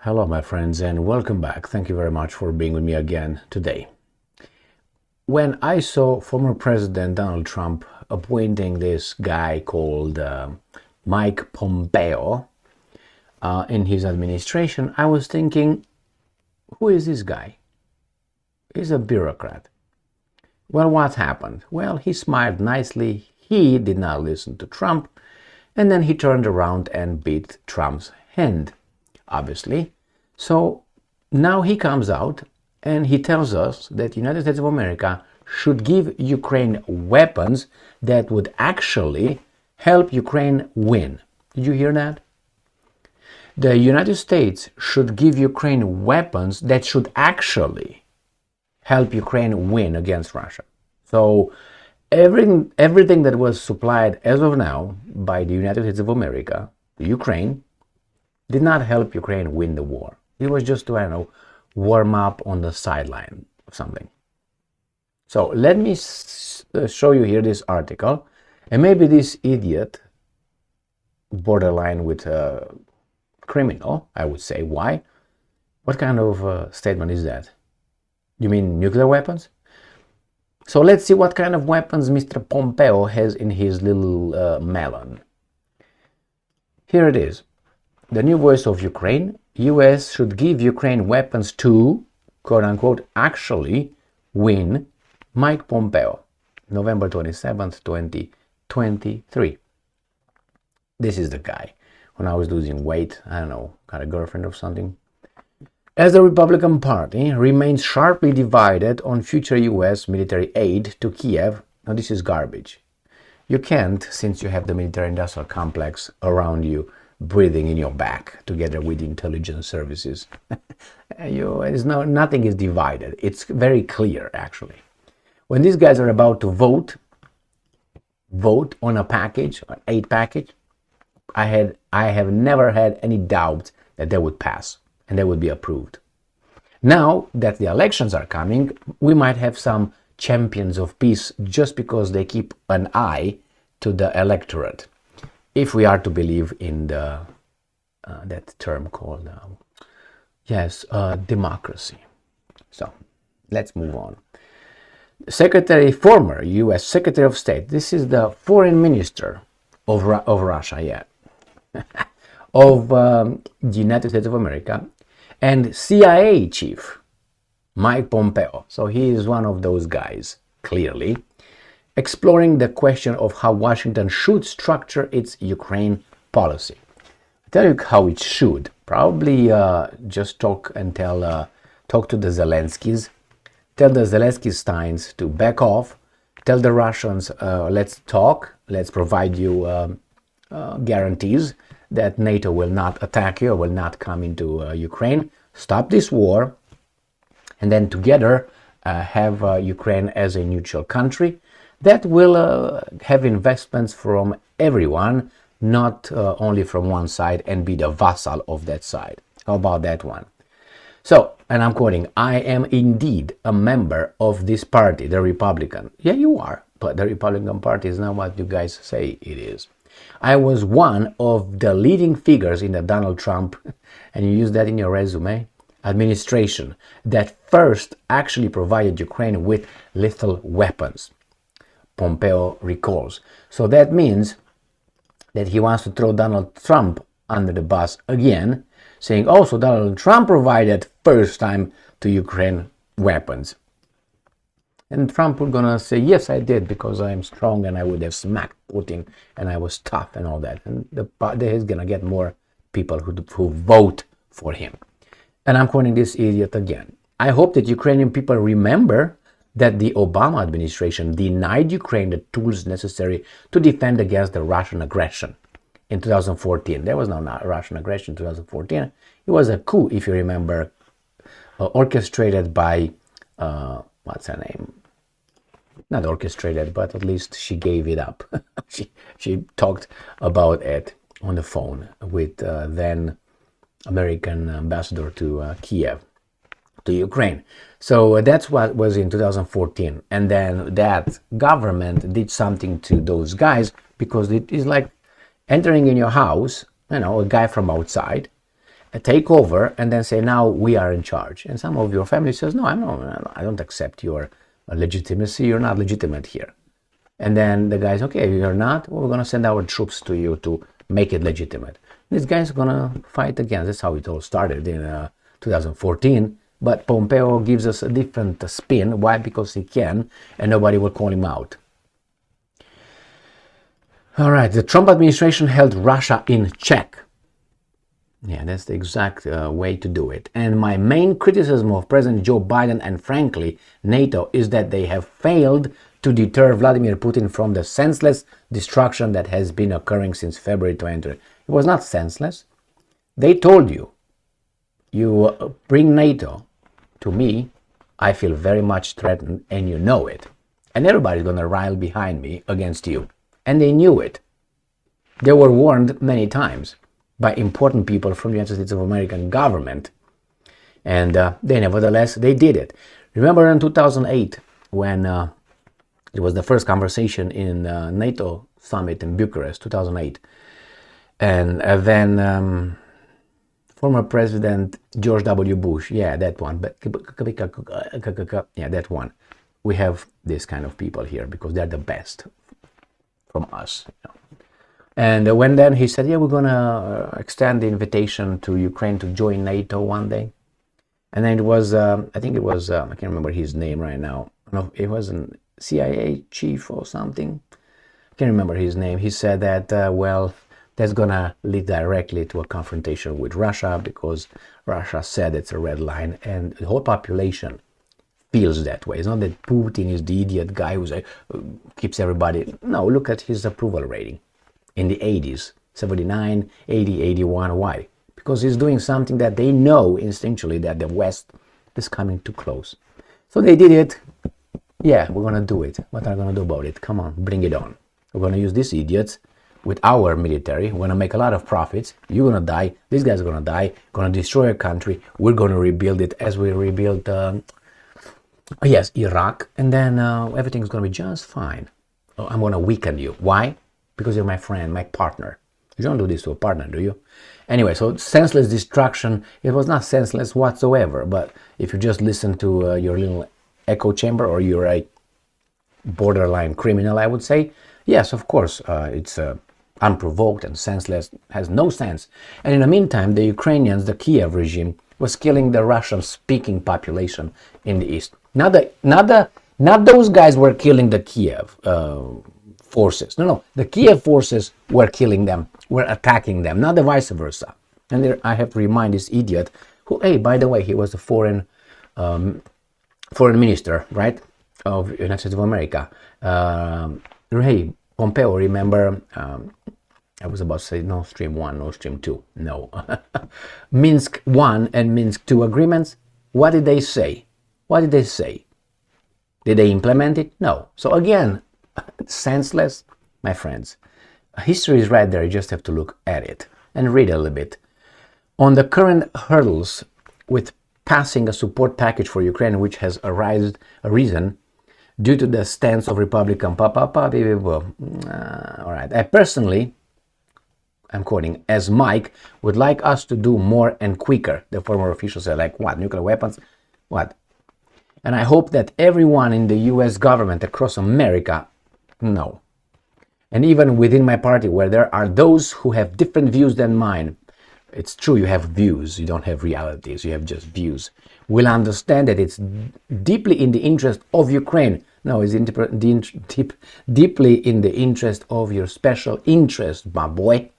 Hello, my friends, and welcome back. Thank you very much for being with me again today. When I saw former President Donald Trump appointing this guy called Mike Pompeo in his administration, I was thinking, who is this guy? He's a bureaucrat. Well, what happened? Well, he smiled nicely. He did not listen to Trump, and then he turned around and beat Trump's hand, obviously. So now he comes out and he tells us that the United States of America should give Ukraine weapons that would actually help Ukraine win. Did you hear that? The United States should give Ukraine weapons that should actually help Ukraine win against Russia. So everything that was supplied as of now by the United States of America to Ukraine did not help Ukraine win the war. It was just to, warm up on the sideline of something. So let me show you here this article, and maybe this idiot, borderline with a criminal, I would say. Why? What kind of statement is that? You mean nuclear weapons? So let's see what kind of weapons Mr. Pompeo has in his little melon. Here it is. The new voice of Ukraine. US should give Ukraine weapons to, quote-unquote, actually win. Mike Pompeo, November 27th, 2023. This is the guy. When I was losing weight, I don't know, got a girlfriend or something. As the Republican Party remains sharply divided on future US military aid to Kiev, now this is garbage. You can't, since you have the military-industrial complex around you, breathing in your back together with intelligence services. Nothing is divided. It's very clear, actually. When these guys are about to vote on a package, an aid package, I have never had any doubt that they would pass and they would be approved. Now that the elections are coming, we might have some champions of peace just because they keep an eye to the electorate. If we are to believe in the that term called democracy. So let's move on. Former U.S. Secretary of State. This is the Foreign Minister of Russia, of the United States of America, and CIA Chief Mike Pompeo. So he is one of those guys, clearly, exploring the question of how Washington should structure its Ukraine policy. I'll tell you how it should. Probably just talk to the Zelenskys, tell the Zelensky-Steins to back off, tell the Russians, let's talk, let's provide you guarantees that NATO will not attack you or will not come into Ukraine, stop this war, and then together have Ukraine as a neutral country that will have investments from everyone, not only from one side, and be the vassal of that side. How about that one? So, and I'm quoting, I am indeed a member of this party, the Republican. Yeah, you are, but the Republican Party is not what you guys say it is. I was one of the leading figures in the Donald Trump, and you use that in your resume, administration that first actually provided Ukraine with lethal weapons. Pompeo recalls. So that means that he wants to throw Donald Trump under the bus again, saying, oh, so Donald Trump provided first time to Ukraine weapons. And Trump was gonna say, yes, I did, because I'm strong and I would have smacked Putin and I was tough and all that. And he's gonna get more people who vote for him. And I'm quoting this idiot again. I hope that Ukrainian people remember that the Obama administration denied Ukraine the tools necessary to defend against the Russian aggression in 2014. There was no Russian aggression in 2014. It was a coup, if you remember, orchestrated by, what's her name? Not orchestrated, but at least she gave it up. she talked about it on the phone with then American ambassador to Kiev, to Ukraine. So that's what was in 2014. And then that government did something to those guys, because it is like entering in your house, a guy from outside, take over and then say, now we are in charge. And some of your family says, no, I don't accept your legitimacy. You're not legitimate here. And then the guy's, okay, you're not, well, we're going to send our troops to you to make it legitimate. This guy's going to fight again. That's how it all started in 2014. But Pompeo gives us a different spin. Why? Because he can, and nobody will call him out. All right, the Trump administration held Russia in check. Yeah, that's the exact way to do it. And my main criticism of President Joe Biden and, frankly, NATO is that they have failed to deter Vladimir Putin from the senseless destruction that has been occurring since February 2020. It was not senseless. They told you, you bring NATO to me, I feel very much threatened, and you know it. And everybody's going to rile behind me against you. And they knew it. They were warned many times by important people from the United States of American government. And nevertheless, they did it. Remember in 2008, when it was the first conversation in NATO summit in Bucharest, 2008. And then former President George W. Bush, yeah, that one. Yeah, that one. We have this kind of people here because they're the best from us. And when then he said, yeah, we're going to extend the invitation to Ukraine to join NATO one day. And then it was, I think it was, I can't remember his name right now. No, it was a CIA chief or something. I can't remember his name. He said that, well, that's going to lead directly to a confrontation with Russia because Russia said it's a red line, and the whole population feels that way. It's not that Putin is the idiot guy who keeps everybody. No, look at his approval rating in the 80s, 79, 80, 81. Why? Because he's doing something that they know instinctually that the West is coming too close. So they did it. Yeah, we're going to do it. What are we going to do about it? Come on, bring it on. We're going to use these idiots with our military. We're going to make a lot of profits. You're going to die. These guys are going to die. Going to destroy a country. We're going to rebuild it as we rebuilt, Iraq. And then everything's going to be just fine. I'm going to weaken you. Why? Because you're my friend, my partner. You don't do this to a partner, do you? Anyway, so senseless destruction, it was not senseless whatsoever. But if you just listen to your little echo chamber, or you're a borderline criminal, I would say, yes, of course, it's unprovoked and senseless, has no sense. And in the meantime, the Ukrainians, the Kiev regime, was killing the Russian-speaking population in the east. Not those guys were killing the Kiev forces. No, the Kiev forces were killing them, were attacking them, not the vice versa. And there, I have to remind this idiot, who, hey, by the way, he was a foreign minister, right, of the United States of America. Hey, Pompeo, remember, I was about to say Nord Stream 1, Nord Stream 2. No. Minsk 1 and Minsk 2 agreements, what did they say? What did they say? Did they implement it? No. So again, senseless, my friends. History is right there, you just have to look at it and read a little bit. On the current hurdles with passing a support package for Ukraine, which has arisen due to the stance of Republican all right, I personally, I'm quoting, as Mike, would like us to do more and quicker. The former official said, like, what, nuclear weapons? What? And I hope that everyone in the US government across America, no. And even within my party, where there are those who have different views than mine, it's true, you have views, you don't have realities, you have just views, will understand that it's deeply in the interest of Ukraine. No, it's deeply in the interest of your special interest, my boy.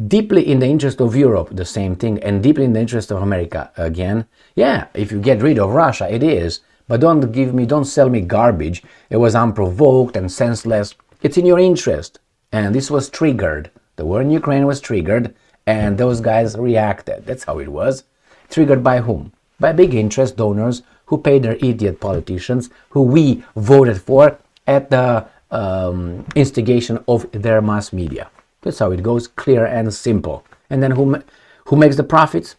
Deeply in the interest of Europe, the same thing, and deeply in the interest of America, again. Yeah, if you get rid of Russia, it is, but don't sell me garbage. It was unprovoked and senseless. It's in your interest, and this was triggered. The war in Ukraine was triggered, and those guys reacted. That's how it was. Triggered by whom? By big interest donors who paid their idiot politicians, who we voted for at the instigation of their mass media. That's how it goes, clear and simple. And then who makes the profits?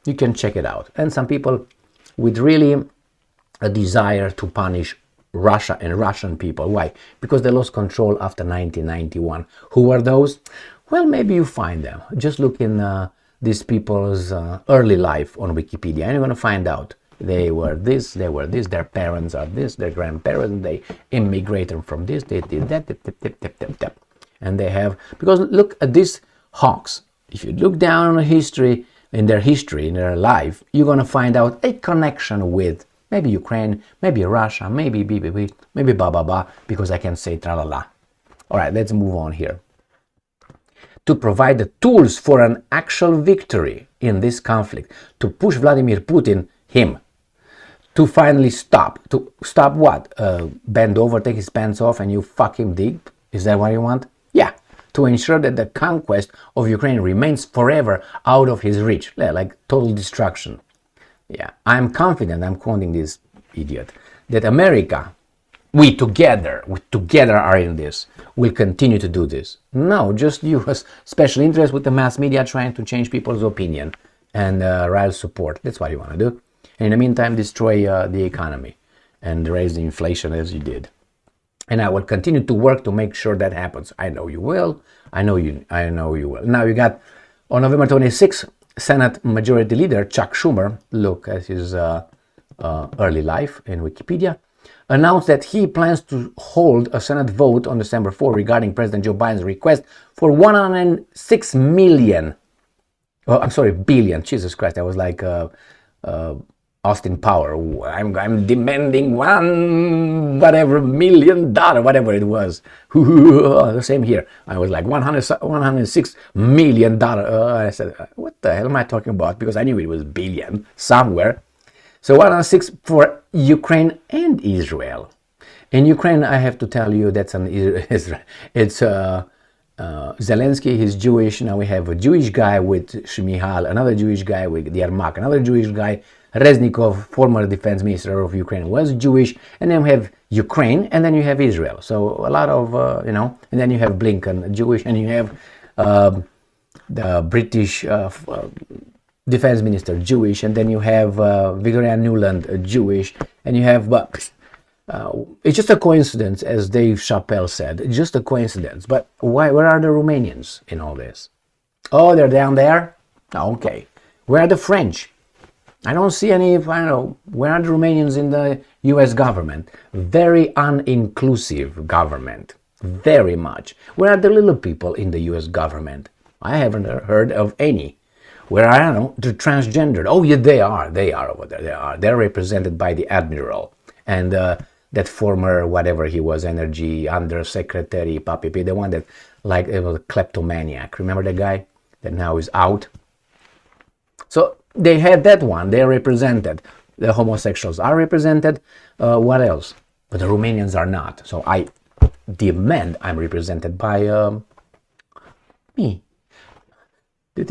You can check it out. And some people with really a desire to punish Russia and Russian people. Why? Because they lost control after 1991. Who are those? Well, maybe you find them. Just look in the these people's early life on Wikipedia, and you're going to find out they were this, their parents are this, their grandparents, they immigrated from this, they did that, and they have, because look at these hawks. If you look down on history, in their life, you're going to find out a connection with maybe Ukraine, maybe Russia, maybe maybe blah blah blah, because I can say tra-la-la. All right, let's move on here. To provide the tools for an actual victory in this conflict, to push Vladimir Putin, to finally stop. To stop what? Bend over, take his pants off, and you fuck him deep? Is that what you want? Yeah. To ensure that the conquest of Ukraine remains forever out of his reach. Yeah, like total destruction. Yeah. I'm confident, I'm quoting this idiot, that America, we together are in this, will continue to do this. No, just use special interest with the mass media trying to change people's opinion and rile support. That's what you want to do. And in the meantime, destroy the economy and raise the inflation as you did. And I will continue to work to make sure that happens. I know you will. I know you will. Now you got, on November 26th, Senate Majority Leader Chuck Schumer, look at his early life in Wikipedia, announced that he plans to hold a Senate vote on December 4 regarding President Joe Biden's request for 106 million. Oh, I'm sorry, billion. Jesus Christ, I was like Austin Power. I'm demanding $1 million, whatever it was. The same here. I was like $106 million. I said, what the hell am I talking about? Because I knew it was billion somewhere. So 106 for Ukraine and Israel. In Ukraine, I have to tell you, that's an Israel. It's Zelensky, he's Jewish. Now we have a Jewish guy with Shmihal, another Jewish guy with Yermak, another Jewish guy. Reznikov, former defense minister of Ukraine, was Jewish. And then we have Ukraine, and then you have Israel. So a lot of, and then you have Blinken, Jewish, and you have the British defense minister, Jewish, and then you have Victoria Nuland, Jewish, and you have, it's just a coincidence, as Dave Chappelle said, it's just a coincidence. But where are the Romanians in all this? Oh, they're down there? Oh, okay. Where are the French? I don't see any, where are the Romanians in the US government? Very uninclusive government, very much. Where are the little people in the US government? I haven't heard of any. Where, the transgendered, oh yeah, they are over there, they're represented by the admiral, and that former, whatever he was, energy undersecretary, Papi, the one that, like, it was a kleptomaniac, remember that guy that now is out? So they had that one, they're represented, the homosexuals are represented, what else? But the Romanians are not, so I demand I'm represented by me. Do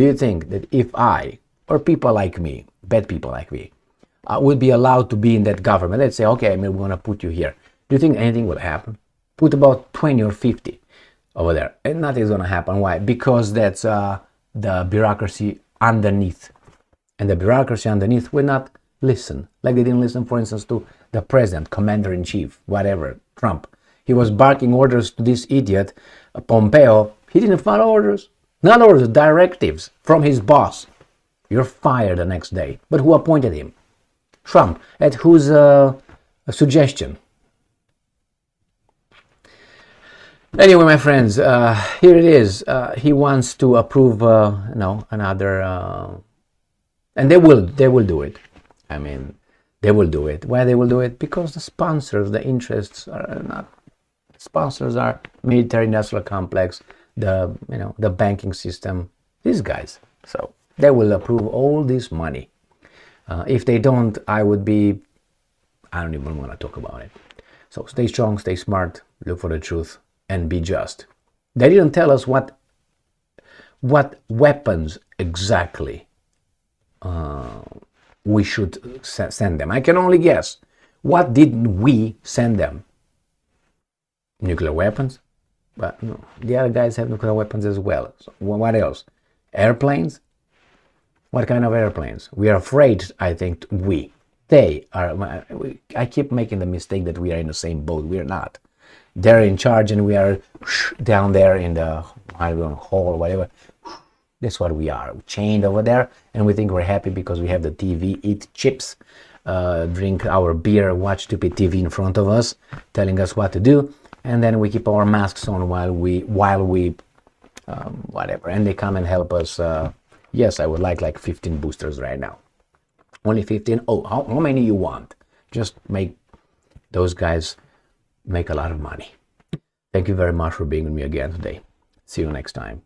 you think that if I, or people like me, bad people like me, would be allowed to be in that government, let's say, okay, we're going to put you here, do you think anything will happen? Put about 20 or 50 over there, and nothing's going to happen. Why? Because that's the bureaucracy underneath. And the bureaucracy underneath will not listen. Like they didn't listen, for instance, to the president, commander-in-chief, whatever, Trump. He was barking orders to this idiot, Pompeo. He didn't follow orders. Not orders, directives from his boss. You're fired the next day. But who appointed him? Trump. At whose suggestion? Anyway, my friends, here it is. He wants to approve, another, and they will do it. They will do it. Why they will do it? Because the sponsors, the interests are not. Sponsors are military-industrial complex, the banking system, these guys. So they will approve all this money. If they don't, I don't even want to talk about it. So stay strong, stay smart, look for the truth, and be just. They didn't tell us what weapons exactly we should send them. I can only guess. What did we send them? Nuclear weapons? But no, the other guys have nuclear weapons as well. So what else? Airplanes? What kind of airplanes? We are afraid, I think, they are. I keep making the mistake that we are in the same boat. We are not. They're in charge and we are down there in the hall, whatever. That's what we are, chained over there, and we think we're happy because we have the TV, eat chips, drink our beer, watch stupid TV in front of us, telling us what to do, and then we keep our masks on while we whatever, and they come and help us. Yes, I would like 15 boosters right now. Only 15? Oh, how many you want? Just make those guys make a lot of money. Thank you very much for being with me again today. See you next time.